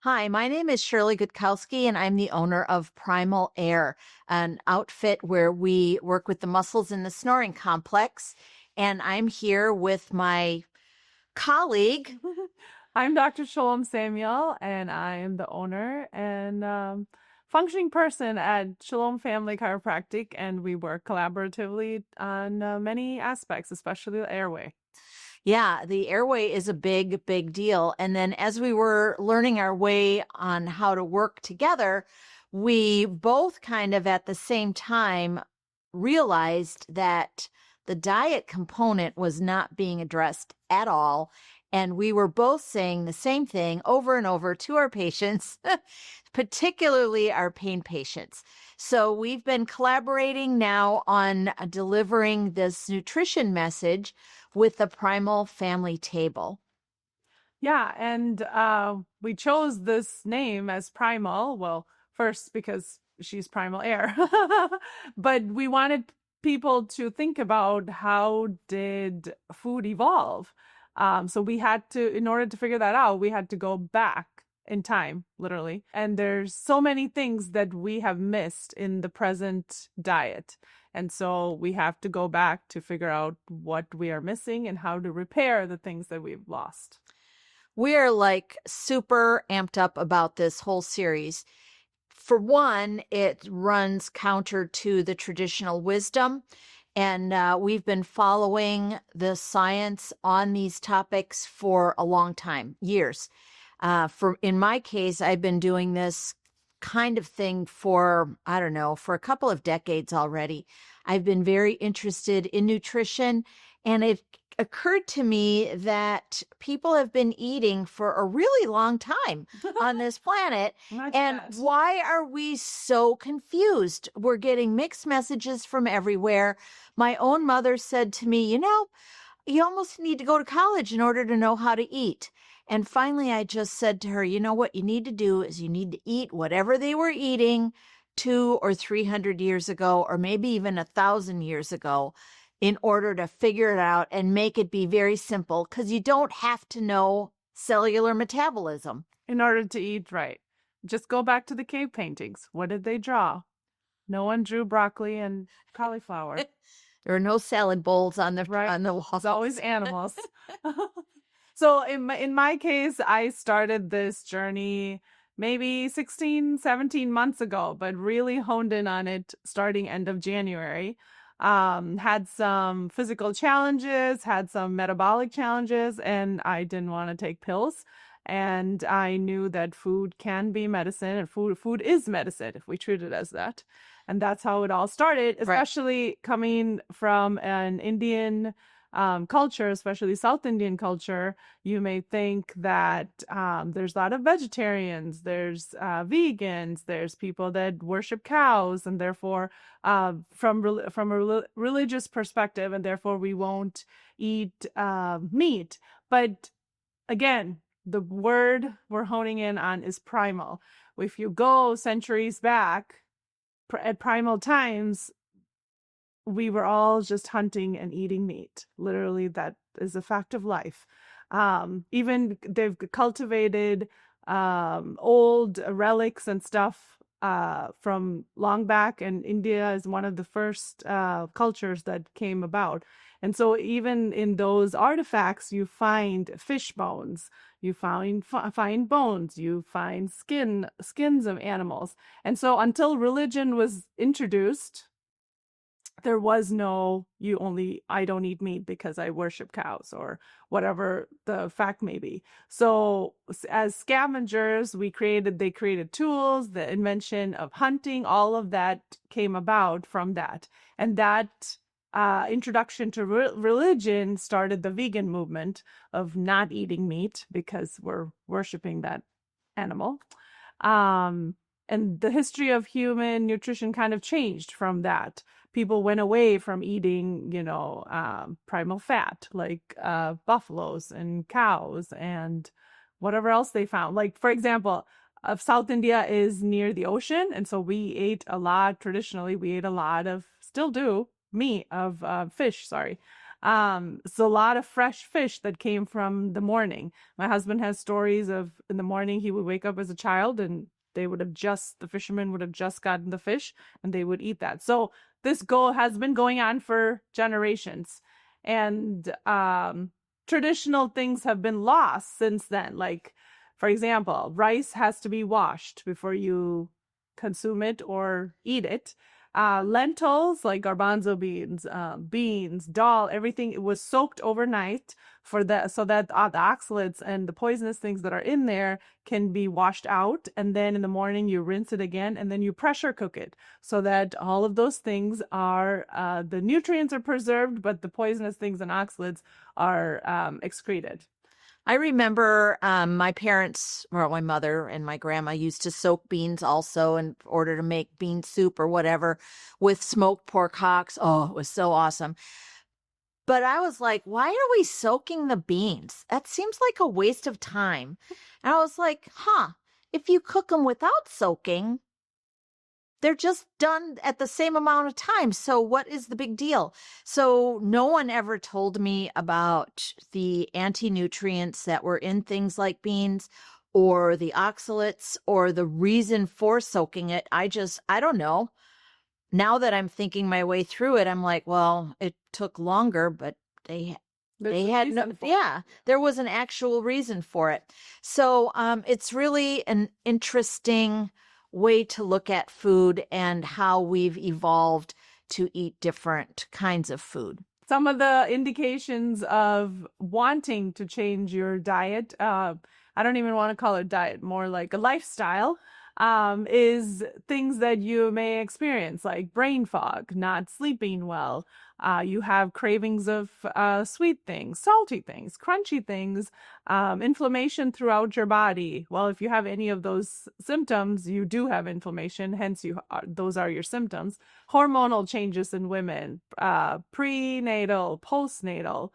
Hi, my name is Shirley Gutkowski, and I'm the owner of Primal Air, an outfit where we work with the muscles in the snoring complex. And I'm here with my colleague. I'm Dr. Shalom Samuel, and I am the owner and functioning person at Shalom Family Chiropractic, and we work collaboratively on many aspects, especially the airway. Yeah, the airway is a big, big deal. And then as we were learning our way on how to work together, we both kind of at the same time realized that the diet component was not being addressed at all. And we were both saying the same thing over and over to our patients, particularly our pain patients. So we've been collaborating now on delivering this nutrition message with the Primal Family Table. Yeah, and we chose this name as Primal. Well, first because she's Primal Air, but we wanted people to think about how did food evolve. So we had to, in order to figure that out, we had to go back in time, literally. And there's so many things that we have missed in the present diet. And so we have to go back to figure out what we are missing and how to repair the things that we've lost. We are like super amped up about this whole series. For one, it runs counter to the traditional wisdom. And we've been following the science on these topics for a long time, years. In my case, I've been doing this kind of thing for, I don't know, for a couple of decades already. I've been very interested in nutrition, and it occurred to me that people have been eating for a really long time on this planet. And why are we so confused? We're getting mixed messages from everywhere. My own mother said to me, you almost need to go to college in order to know how to eat. And finally, I just said to her, you know what you need to do is you need to eat whatever they were eating 200 or 300 years ago, or maybe even 1,000 years ago, in order to figure it out and make it be very simple, because you don't have to know cellular metabolism in order to eat right. Just go back to the cave paintings. What did they draw? No one drew broccoli and cauliflower. There are no salad bowls on the walls. It's always animals. So in my case, I started this journey maybe 16, 17 months ago, but really honed in on it starting end of January. Had some physical challenges, had some metabolic challenges, and I didn't want to take pills. And I knew that food can be medicine, and food is medicine if we treat it as that. And that's how it all started, especially coming from an Indian culture, especially South Indian culture. You may think that there's a lot of vegetarians, there's vegans, there's people that worship cows, and therefore from a religious perspective, and therefore we won't eat meat. But again, the word we're honing in on is primal. If you go centuries back at primal times, we were all just hunting and eating meat. Literally, that is a fact of life. Even they've cultivated old relics and stuff from long back, and India is one of the first cultures that came about. And so even in those artifacts, you find fish bones, you find bones, you find skins of animals. And so until religion was introduced, there was no, I don't eat meat because I worship cows, or whatever the fact may be. So as scavengers, they created tools, the invention of hunting, all of that came about from that. And that introduction to religion started the vegan movement of not eating meat because we're worshiping that animal. And the history of human nutrition kind of changed from that. People went away from eating, primal fat, like buffaloes and cows and whatever else they found. Like, for example, South India is near the ocean. And so we ate a lot, traditionally, we ate a lot of, still do, fish, sorry. It's a lot of fresh fish that came from the morning. My husband has stories of in the morning he would wake up as a child and the fishermen would have just gotten the fish and they would eat that. So this goal has been going on for generations. And traditional things have been lost since then. Like, for example, rice has to be washed before you consume it or eat it. Lentils like garbanzo beans, dal, everything it was soaked overnight for that, so that the oxalates and the poisonous things that are in there can be washed out. And then in the morning you rinse it again, and then you pressure cook it so that all of those things are the nutrients are preserved, but the poisonous things and oxalates are excreted. I remember my parents, or my mother and my grandma used to soak beans also in order to make bean soup or whatever with smoked pork hocks. Oh, it was so awesome. But I was like, why are we soaking the beans? That seems like a waste of time. And I was like, if you cook them without soaking, they're just done at the same amount of time. So what is the big deal? So no one ever told me about the anti-nutrients that were in things like beans or the oxalates or the reason for soaking it. I don't know. Now that I'm thinking my way through it, I'm like, well, it took longer, but they had no, there was an actual reason for it. So it's really an interesting way to look at food and how we've evolved to eat different kinds of food. Some of the indications of wanting to change your diet, I don't even want to call it diet, more like a lifestyle, is things that you may experience, like brain fog, not sleeping well. You have cravings of sweet things, salty things, crunchy things, inflammation throughout your body. Well, if you have any of those symptoms, you do have inflammation, hence those are your symptoms. Hormonal changes in women, prenatal, postnatal,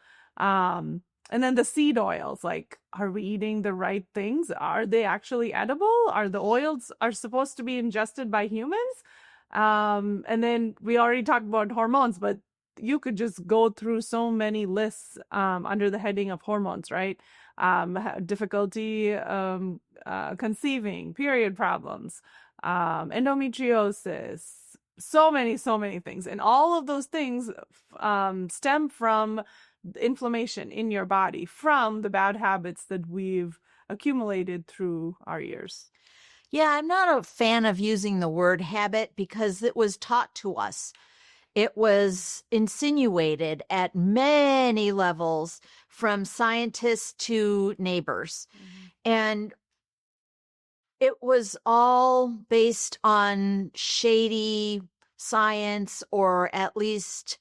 and then the seed oils, like, are we eating the right things? Are they actually edible? Are the oils are supposed to be ingested by humans? And then we already talked about hormones, but you could just go through so many lists under the heading of hormones, right? Difficulty conceiving, period problems, endometriosis, so many things. And all of those things stem from inflammation in your body from the bad habits that we've accumulated through our years. Yeah, I'm not a fan of using the word habit because it was taught to us. It was insinuated at many levels from scientists to neighbors. Mm-hmm. And it was all based on shady science, or at least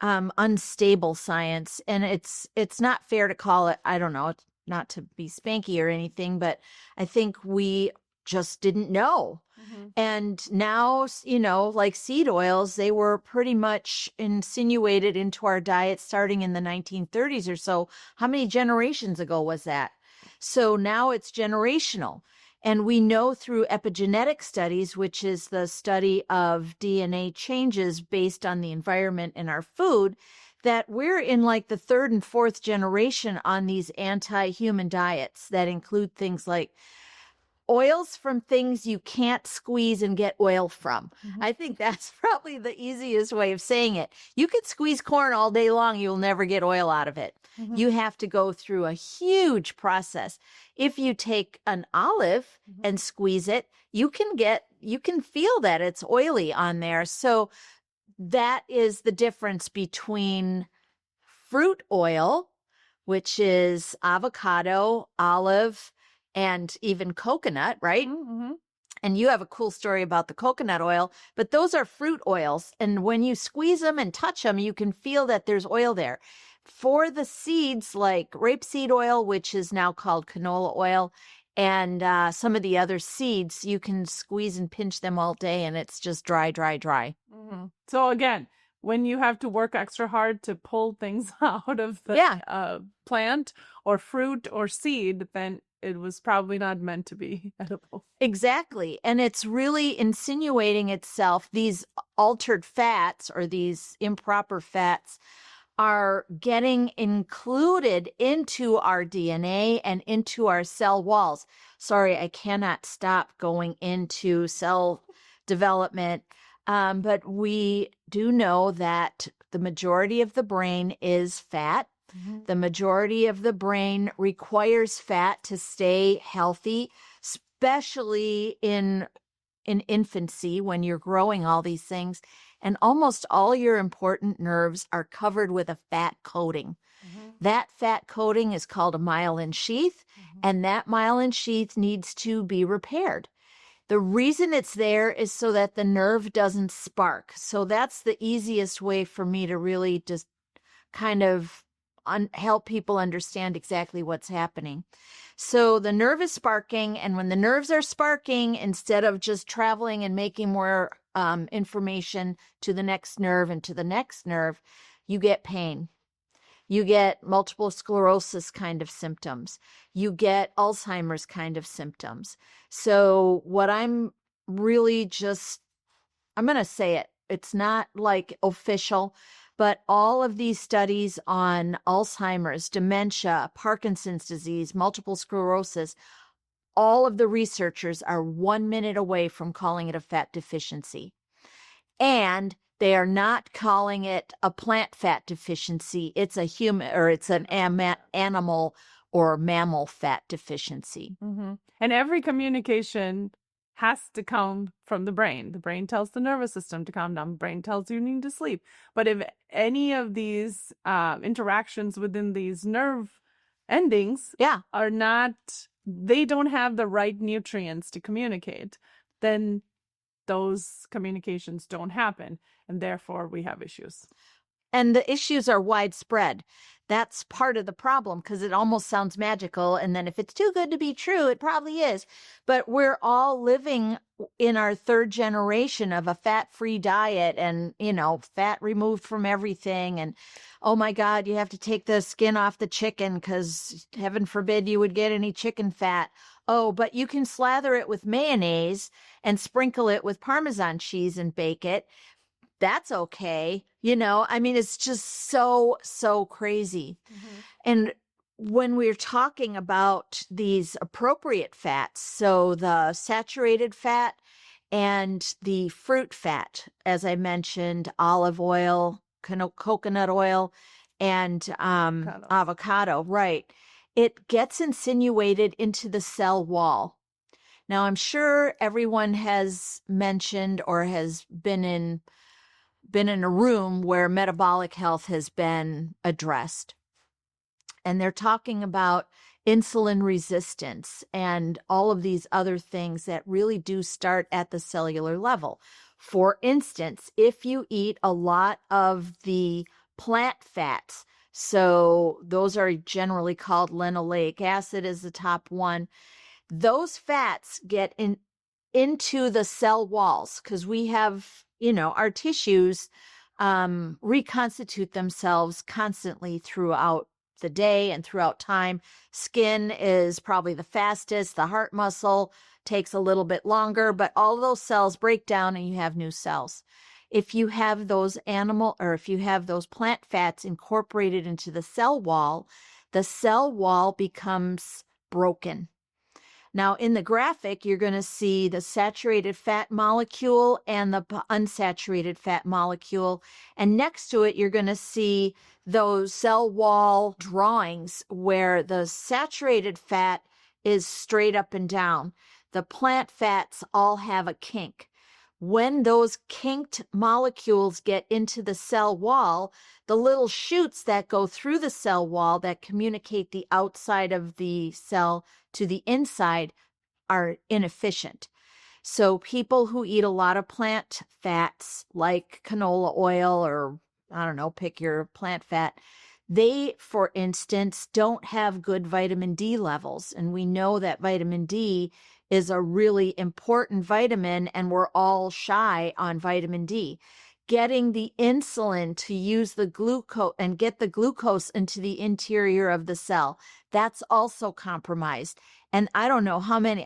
unstable science. And it's not fair to call it, I don't know, it's not to be spanky or anything, but I think we just didn't know. Mm-hmm. And now, like seed oils, they were pretty much insinuated into our diet starting in the 1930s or so. How many generations ago was that? So now it's generational. And we know through epigenetic studies, which is the study of DNA changes based on the environment in our food, that we're in like the third and fourth generation on these anti-human diets that include things like oils from things you can't squeeze and get oil from. Mm-hmm. I think that's probably the easiest way of saying it. You could squeeze corn all day long, you'll never get oil out of it. Mm-hmm. You have to go through a huge process. If you take an olive mm-hmm. and squeeze it, you can feel that it's oily on there. So that is the difference between fruit oil, which is avocado, olive, and even coconut, right? Mm-hmm. And you have a cool story about the coconut oil, but those are fruit oils. And when you squeeze them and touch them, you can feel that there's oil there. For the seeds, like rapeseed oil, which is now called canola oil, and some of the other seeds, you can squeeze and pinch them all day, and it's just dry. Mm-hmm. So again, when you have to work extra hard to pull things out of the plant or fruit or seed, then it was probably not meant to be edible. Exactly. And it's really insinuating itself, these altered fats or these improper fats are getting included into our DNA and into our cell walls. Sorry, I cannot stop going into cell development. But we do know that the majority of the brain is fat. The majority of the brain requires fat to stay healthy, especially in infancy when you're growing all these things. And almost all your important nerves are covered with a fat coating. That fat coating is called a myelin sheath, and that myelin sheath needs to be repaired. The reason it's there is so that the nerve doesn't spark. So that's the easiest way for me to really just kind of help people understand exactly what's happening. So the nerve is sparking, and when the nerves are sparking, instead of just traveling and making more information to the next nerve and to the next nerve, you get pain. You get multiple sclerosis kind of symptoms. You get Alzheimer's kind of symptoms. So what I'm really I'm going to say it. It's not like official, but all of these studies on Alzheimer's, dementia, Parkinson's disease, multiple sclerosis, all of the researchers are 1 minute away from calling it a fat deficiency. And they are not calling it a plant fat deficiency. It's a human, or it's an animal or mammal fat deficiency. And every communication has to come from the brain. The brain tells the nervous system to calm down. The brain tells you need to sleep. But if any of these interactions within these nerve endings are not, they don't have the right nutrients to communicate, then those communications don't happen. And therefore we have issues. And the issues are widespread. That's part of the problem, because it almost sounds magical. And then if it's too good to be true, it probably is. But we're all living in our third generation of a fat-free diet and, fat removed from everything. And, oh my God, you have to take the skin off the chicken because heaven forbid you would get any chicken fat. Oh, but you can slather it with mayonnaise and sprinkle it with Parmesan cheese and bake it. That's okay. It's just so crazy. And when we're talking about these appropriate fats, so the saturated fat and the fruit fat, as I mentioned, olive oil, coconut oil, and avocado, right? It gets insinuated into the cell wall. Now, I'm sure everyone has mentioned or has been in a room where metabolic health has been addressed. And they're talking about insulin resistance and all of these other things that really do start at the cellular level. For instance, if you eat a lot of the plant fats, so those are generally called linoleic acid is the top one, those fats get into the cell walls because we have, our tissues reconstitute themselves constantly throughout the day and throughout time. Skin is probably the fastest. The heart muscle takes a little bit longer, but all those cells break down and you have new cells. If you have those if you have those plant fats incorporated into the cell wall becomes broken. Now, in the graphic, you're going to see the saturated fat molecule and the unsaturated fat molecule. And next to it, you're going to see those cell wall drawings where the saturated fat is straight up and down. The plant fats all have a kink. When those kinked molecules get into the cell wall, the little chutes that go through the cell wall that communicate the outside of the cell to the inside are inefficient. So people who eat a lot of plant fats like canola oil or, pick your plant fat, they, for instance, don't have good vitamin D levels. And we know that vitamin D is a really important vitamin, and we're all shy on vitamin D. Getting the insulin to use the glucose and get the glucose into the interior of the cell, that's also compromised. And I don't know how many,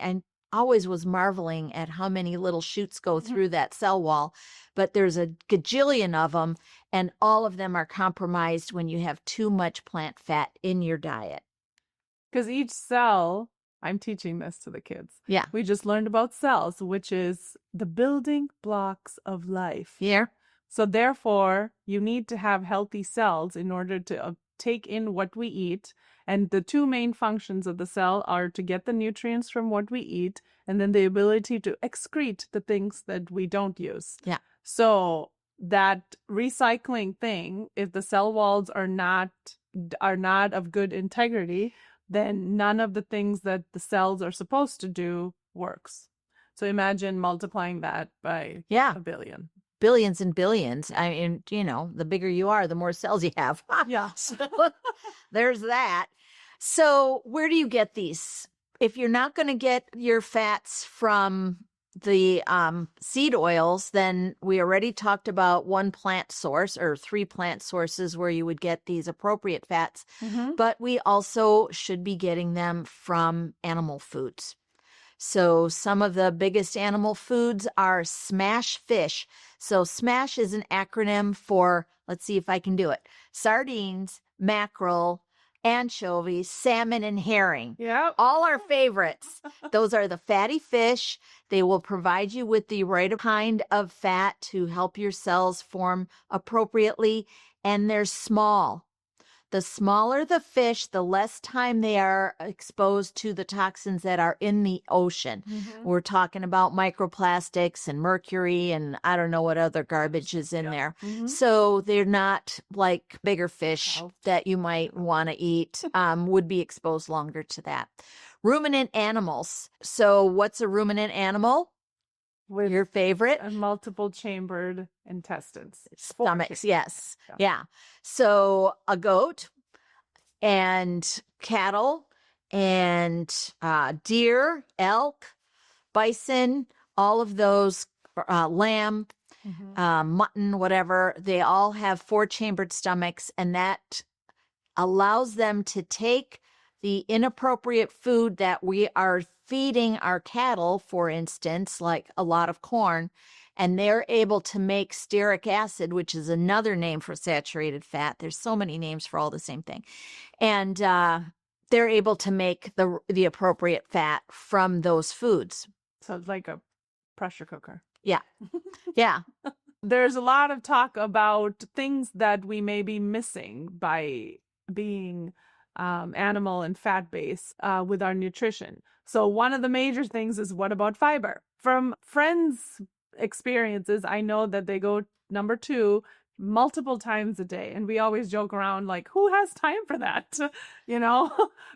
always was marveling at how many little shoots go through that cell wall, but there's a gajillion of them, and all of them are compromised when you have too much plant fat in your diet. Because each cell, I'm teaching this to the kids. Yeah. We just learned about cells, which is the building blocks of life. Yeah. So therefore, you need to have healthy cells in order to take in what we eat. And the two main functions of the cell are to get the nutrients from what we eat, and then the ability to excrete the things that we don't use. Yeah. So that recycling thing, if the cell walls are not of good integrity, then none of the things that the cells are supposed to do works. So imagine multiplying that by Yeah. a billion. Billions and billions. I mean, you know, the bigger you are, the more cells you have. Yeah. So there's that. So where do you get these? If you're not going to get your fats from the seed oils, then we already talked about one plant source or 3 plant sources where you would get these appropriate fats. Mm-hmm. But we also should be getting them from animal foods. So some of the biggest animal foods are smash fish. So smash is an acronym for, let's see if I can do it, sardines, mackerel, anchovies, salmon, and herring. Yeah. All our favorites. Those are the fatty fish. They will provide you with the right kind of fat to help your cells form appropriately, and they're small. The smaller the fish, the less time they are exposed to the toxins that are in the ocean. Mm-hmm. We're talking about microplastics and mercury and I don't know what other garbage is in there. Mm-hmm. So they're not like bigger fish Trout. that you might want to eat, would be exposed longer to that. Ruminant animals. So what's a ruminant animal? With Your favorite? multiple chambered intestines. Stomachs, yes. Yeah. Yeah. So a goat and cattle and deer, elk, bison, all of those, lamb, Mm-hmm. mutton, whatever, they all have 4-chambered stomachs, and that allows them to take the inappropriate food that we are feeding our cattle, for instance, like a lot of corn, and they're able to make stearic acid, which is another name for saturated fat. There's so many names for all the same thing. And they're able to make the appropriate fat from those foods. So it's like a pressure cooker. Yeah. Yeah. There's a lot of talk about things that we may be missing by being animal and fat based with our nutrition. So one of the major things is, what about fiber? From friends' experiences, I know that they go number 2 multiple times a day, and we always joke around like, who has time for that? You know,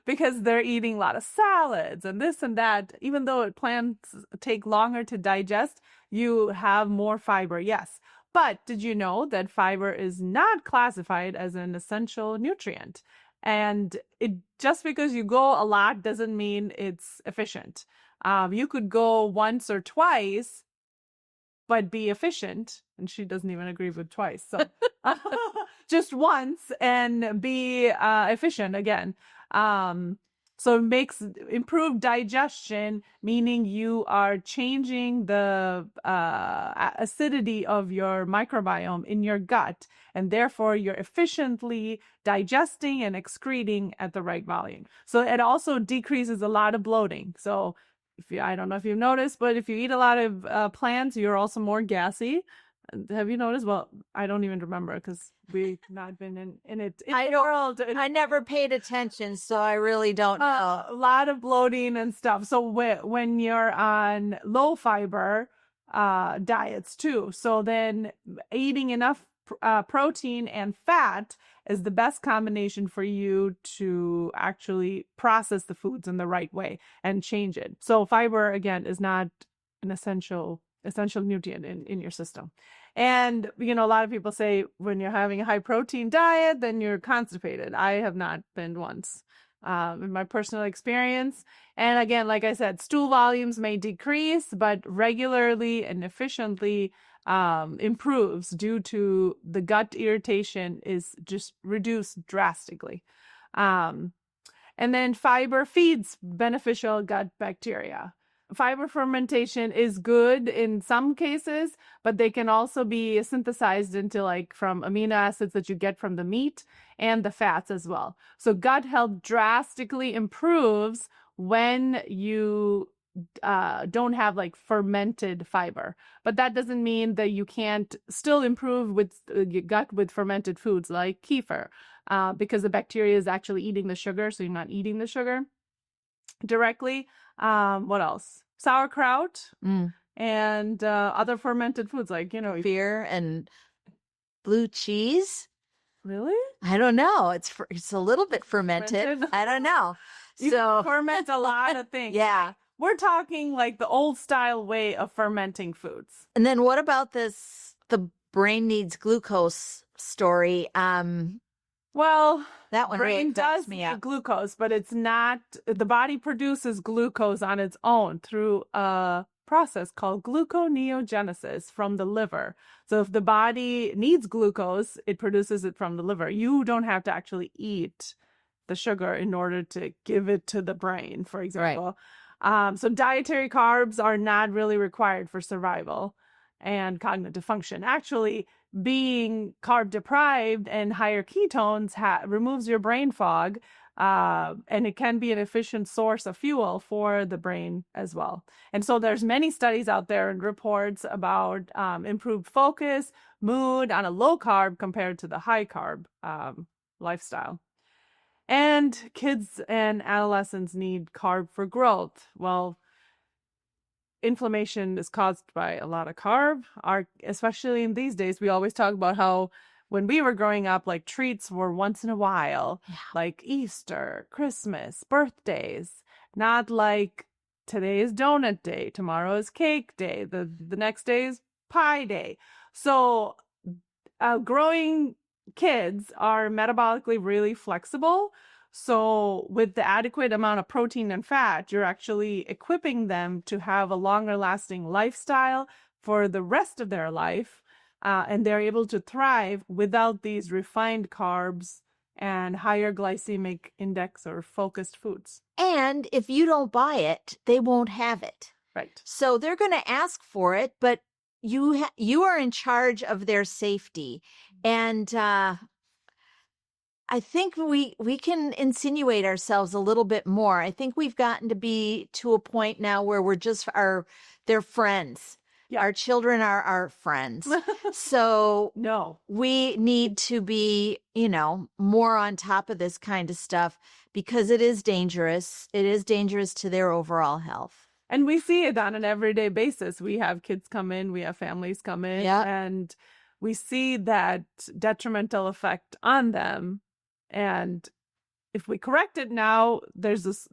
because they're eating a lot of salads and this and that. Even though plants take longer to digest, you have more fiber, yes. But did you know that fiber is not classified as an essential nutrient? And it just because you go a lot doesn't mean it's efficient. You could go once or twice, but be efficient. And she doesn't even agree with twice. So just once and be efficient again. So it makes improved digestion, meaning you are changing the acidity of your microbiome in your gut, and therefore you're efficiently digesting and excreting at the right volume. So it also decreases a lot of bloating. So I don't know if you've noticed, but if you eat a lot of plants, you're also more gassy. Have you noticed? Well, I don't even remember because we've not been in it. I never paid attention, so I really don't know. A lot of bloating and stuff. So when you're on low fiber diets too, so then eating enough protein and fat is the best combination for you to actually process the foods in the right way and change it. So fiber, again, is not an essential nutrient in your system. And, you know, a lot of people say when you're having a high protein diet, then you're constipated. I have not been once in my personal experience. And again, like I said, stool volumes may decrease, but regularly and efficiently improves due to the gut irritation is just reduced drastically. And then fiber feeds beneficial gut bacteria. Fiber fermentation is good in some cases, but they can also be synthesized into like from amino acids that you get from the meat and the fats as well. So gut health drastically improves when you don't have like fermented fiber. But that doesn't mean that you can't still improve with your gut with fermented foods like kefir, because the bacteria is actually eating the sugar, so you're not eating the sugar directly. What else? Sauerkraut and other fermented foods like, Beer and blue cheese. Really? I don't know. It's a little bit fermented. I don't know. You ferment a lot of things. Yeah. We're talking like the old style way of fermenting foods. And then what about the brain needs glucose story? Well, that one brain really does me need up. glucose, but it's not, the body produces glucose on its own through a process called gluconeogenesis from the liver. So if the body needs glucose, it produces it from the liver. You don't have to actually eat the sugar in order to give it to the brain, for example. Right. So dietary carbs are not really required for survival and cognitive function. Actually, being carb deprived and higher ketones removes your brain fog, and it can be an efficient source of fuel for the brain as well. And so there's many studies out there and reports about improved focus, mood on a low carb compared to the high carb lifestyle. And kids and adolescents need carb for growth. Well, inflammation is caused by a lot of carb. Especially in these days, we always talk about how when we were growing up, like treats were once in a while, like Easter, Christmas, birthdays, not like today is donut day, tomorrow is cake day, the next day is pie day. So growing kids are metabolically really flexible. So with the adequate amount of protein and fat, you're actually equipping them to have a longer lasting lifestyle for the rest of their life. And they're able to thrive without these refined carbs and higher glycemic index or focused foods. And if you don't buy it, they won't have it. Right. So they're going to ask for it, but you are in charge of their safety. And I think we can insinuate ourselves a little bit more. I think we've gotten to be to a point now where we're just they're friends. Yeah. Our children are our friends. So no, we need to be, more on top of this kind of stuff because it is dangerous. It is dangerous to their overall health. And we see it on an everyday basis. We have kids come in, we have families come in, and we see that detrimental effect on them. And if we correct it now, there's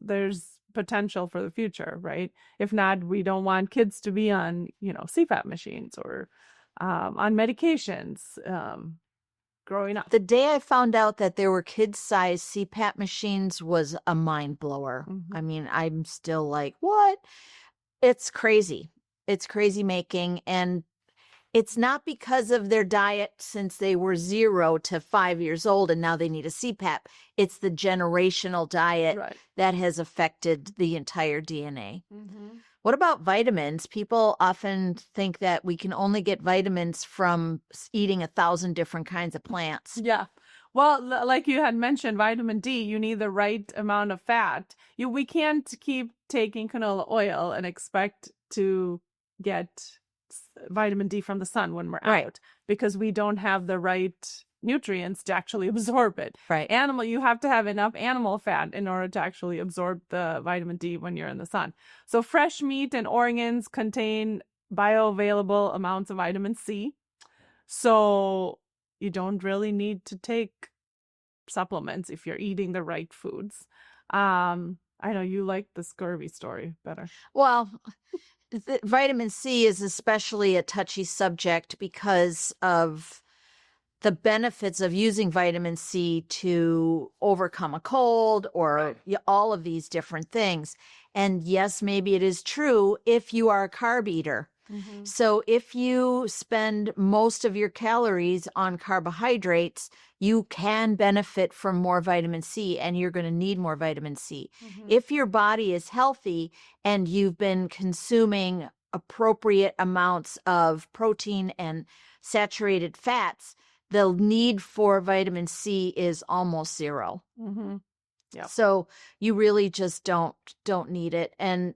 potential for the future, right? If not, we don't want kids to be on, CPAP machines or on medications growing up. The day I found out that there were kid-sized CPAP machines was a mind blower. Mm-hmm. I mean, I'm still like, what? It's crazy. It's crazy making. And it's not because of their diet since they were 0 to 5 years old and now they need a CPAP. It's the generational diet that has affected the entire DNA. Mm-hmm. What about vitamins? People often think that we can only get vitamins from eating 1,000 different kinds of plants. Yeah. Well, like you had mentioned, vitamin D, you need the right amount of fat. We can't keep taking canola oil and expect to get vitamin D from the sun when we're out because we don't have the right nutrients to actually absorb it. Right. You have to have enough animal fat in order to actually absorb the vitamin D when you're in the sun. So fresh meat and organs contain bioavailable amounts of vitamin C. So you don't really need to take supplements if you're eating the right foods. I know you like the scurvy story better. Well, vitamin C is especially a touchy subject because of the benefits of using vitamin C to overcome a cold or all of these different things. And yes, maybe it is true if you are a carb eater. So if you spend most of your calories on carbohydrates, you can benefit from more vitamin C, and you're going to need more vitamin C. If your body is healthy and you've been consuming appropriate amounts of protein and saturated fats, the need for vitamin C is almost zero. Yep. So you really just don't need it. And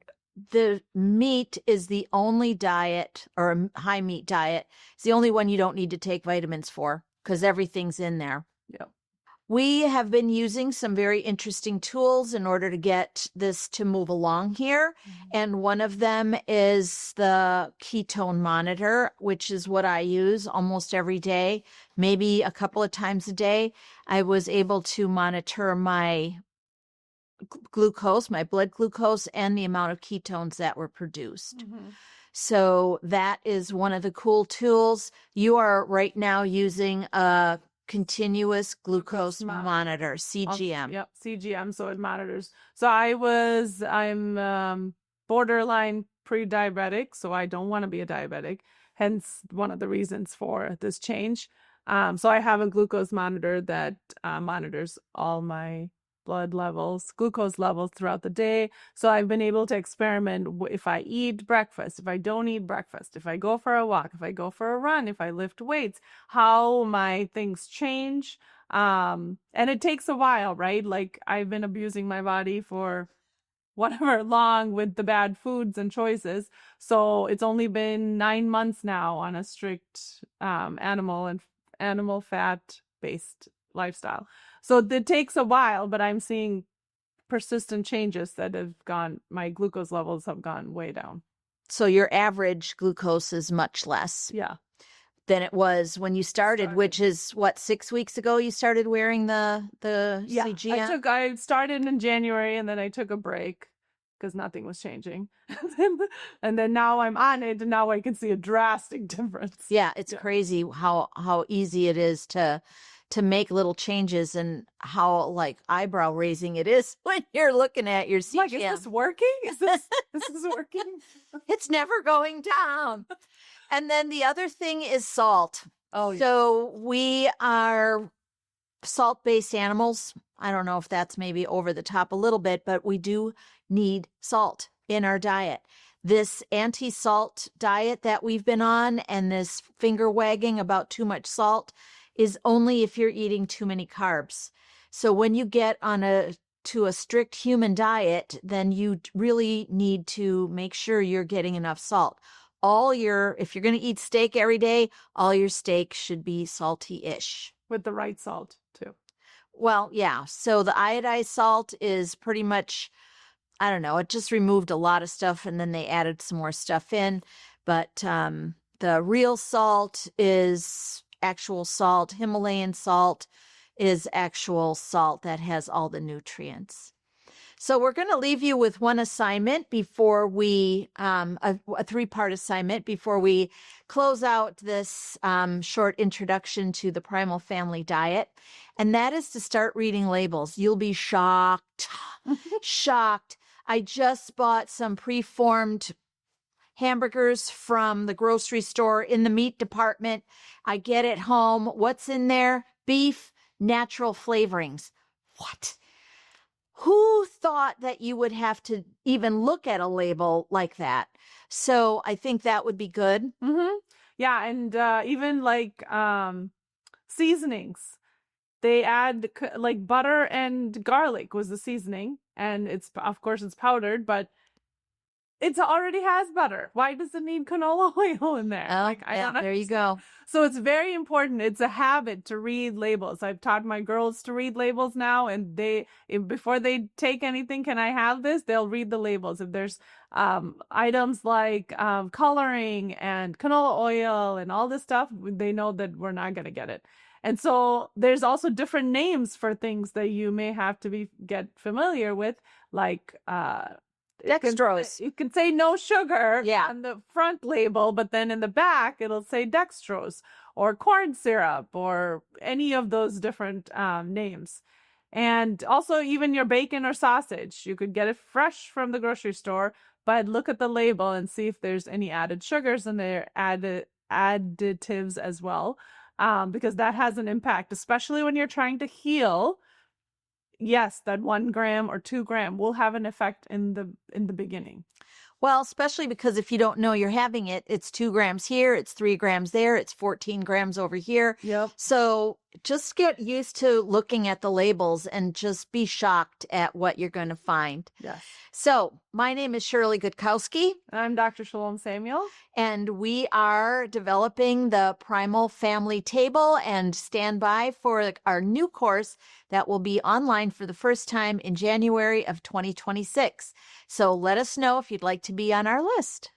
the meat is the only diet, or a high meat diet. It's the only one you don't need to take vitamins for, because everything's in there. Yep. We have been using some very interesting tools in order to get this to move along here. And one of them is the ketone monitor, which is what I use almost every day, maybe a couple of times a day. I was able to monitor my glucose, my blood glucose, and the amount of ketones that were produced. So that is one of the cool tools. You are right now using a continuous glucose monitor, CGM. Yep, CGM, so it monitors. So I'm borderline pre-diabetic, so I don't want to be a diabetic, hence one of the reasons for this change. So I have a glucose monitor that monitors all my blood levels, glucose levels throughout the day. So I've been able to experiment if I eat breakfast, if I don't eat breakfast, if I go for a walk, if I go for a run, if I lift weights, how my things change. And it takes a while, right? Like I've been abusing my body for whatever long with the bad foods and choices. So it's only been 9 months now on a strict animal fat based lifestyle. So it takes a while, but I'm seeing persistent changes that my glucose levels have gone way down. So your average glucose is much less. Yeah. Than it was when you started, which is what, 6 weeks ago you started wearing the CGM? I started in January, and then I took a break because nothing was changing. And then now I'm on it, and now I can see a drastic difference. Yeah, it's crazy how easy it is to make little changes, and how like eyebrow raising it is when you're looking at your CGM. Like, is this working? Is this working? It's never going down. And then the other thing is salt. Oh, yeah. So we are salt-based animals. I don't know if that's maybe over the top a little bit, but we do need salt in our diet. This anti-salt diet that we've been on, and this finger wagging about too much salt, is only if you're eating too many carbs. So when you get to a strict human diet, then you really need to make sure you're getting enough salt. If you're going to eat steak every day, all your steak should be salty-ish. With the right salt, too. Well, yeah. So the iodized salt is pretty much, I don't know, it just removed a lot of stuff, and then they added some more stuff in. But the real salt is actual salt. Himalayan salt is actual salt that has all the nutrients. So we're going to leave you with one assignment before we, a 3-part assignment before we close out this short introduction to the Primal Family Diet. And that is to start reading labels. You'll be shocked, shocked. I just bought some preformed hamburgers from the grocery store in the meat department. I get it home. What's in there? Beef, natural flavorings. What? Who thought that you would have to even look at a label like that? So I think that would be good. Yeah, and even like seasonings. They add like butter and garlic was the seasoning, and of course it's powdered, but it already has butter. Why does it need canola oil in there? Oh, I don't know. There you go. So it's very important. It's a habit to read labels. I've taught my girls to read labels now, and before they take anything, can I have this? They'll read the labels. If there's items like coloring and canola oil and all this stuff, they know that we're not going to get it. And so there's also different names for things that you may have to get familiar with, like dextrose. You can say no sugar on the front label, but then in the back it'll say dextrose or corn syrup or any of those different names. And also even your bacon or sausage, you could get it fresh from the grocery store, but look at the label and see if there's any added sugars in there, additives as well, because that has an impact, especially when you're trying to heal. Yes, that 1 gram or 2 gram will have an effect in the beginning. Well, especially because if you don't know you're having it, it's 2 grams here, it's 3 grams there, it's 14 grams over here. Yep. So just get used to looking at the labels and just be shocked at what you're going to find. Yes. So my name is Shirley Gutkowski. I'm Dr. Shalom Samuel. And we are developing the Primal Family Table, and stand by for our new course that will be online for the first time in January of 2026. So let us know if you'd like to be on our list.